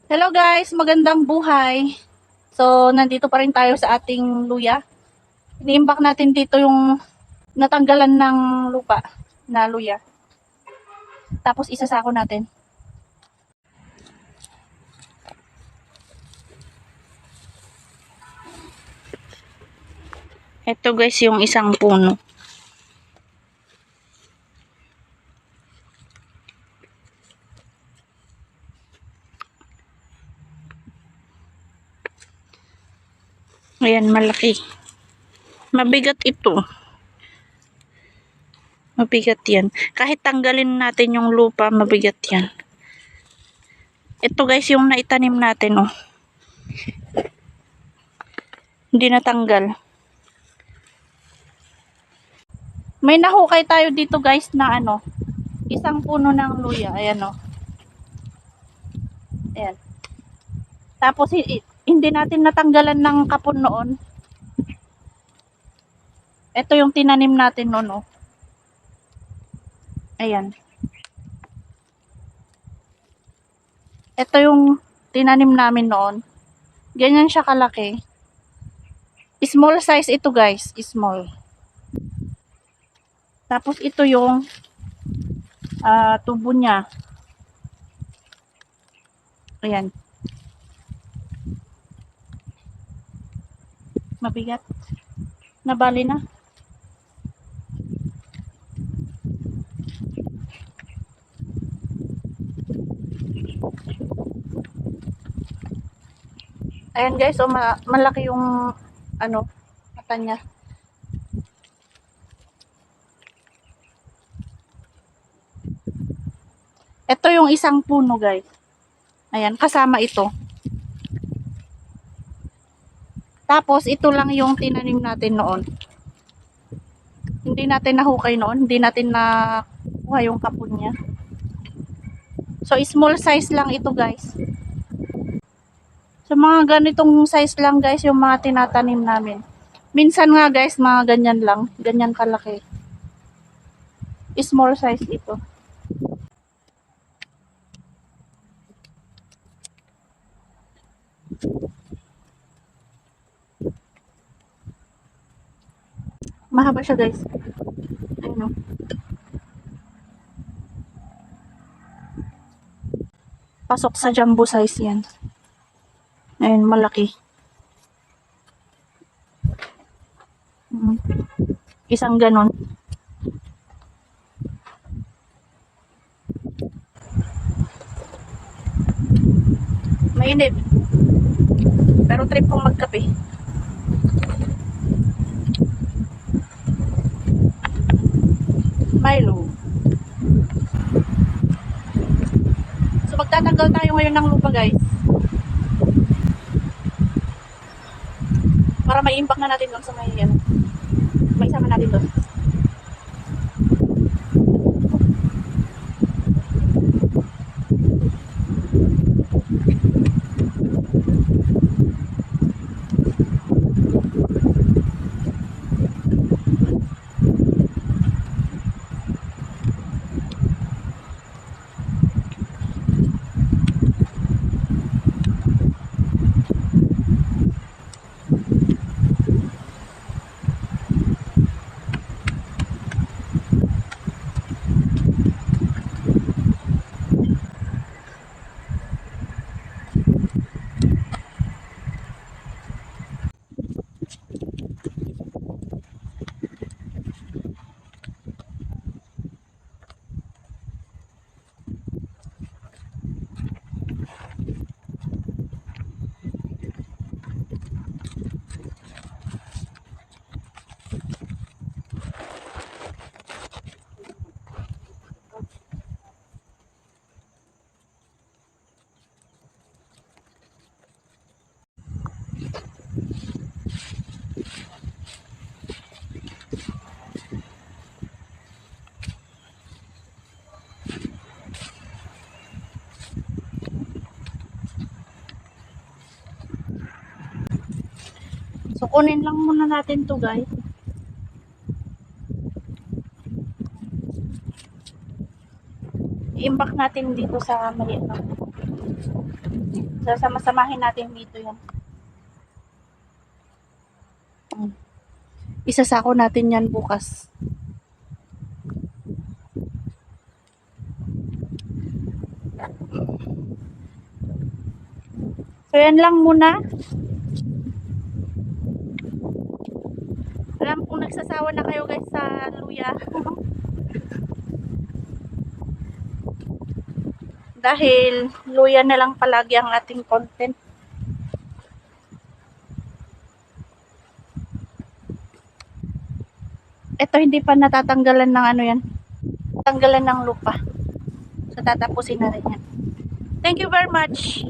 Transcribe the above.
Hello guys, magandang buhay. So, nandito pa rin tayo sa ating luya. Iniimbak natin dito yung natanggalan ng lupa na luya. Tapos isasako natin. Ito guys yung isang puno. Ayan, malaki. Mabigat ito. Mabigat yan. Kahit tanggalin natin yung lupa, mabigat yan. Ito guys yung naitanim natin, oh. Hindi natanggal. May nahukay tayo dito guys na isang puno ng luya. Ayan, oh. Ayan. Tapos hindi natin natanggalan ng kapon noon. Ito yung tinanim natin noon, oh. Ayan. Ito yung tinanim namin noon. Ganyan siya kalaki. Small size ito guys. Small. Tapos ito yung tubo niya. Ayan. Mabigat. Nabali na. Ayan guys, malaki yung mata niya. Ito yung isang puno guys. Ayan, kasama ito. Tapos ito lang yung tinanim natin noon. Hindi natin nahukay noon, hindi natin nakuha yung kapon niya. So small size lang ito guys. So mga ganitong size lang guys yung mga tinatanim namin. Minsan nga guys, mga ganyan lang. Ganyan kalaki. Small size ito. Mahaba siya guys. Ayun, oh. Pasok sa jumbo size yan. Ayun, malaki. Isang ganon. Mainit. Pero trip kong magkape. Milo. So magtatanggal tayo ngayon ng lupa guys. Para may imbak na natin doon sa may isama natin doon. So kunin lang muna natin to guys. I-imbak natin dito sa Sama-samahin natin dito yan. Isasako natin yan bukas. So, yan lang muna. Alam kong nagsasawa na kayo guys sa luya. Dahil luya na lang palagi ang ating content. Ito hindi pa natatanggalan ng ano yan. Tanggalan ng lupa. So, tatapusin na rin yan. Thank you very much.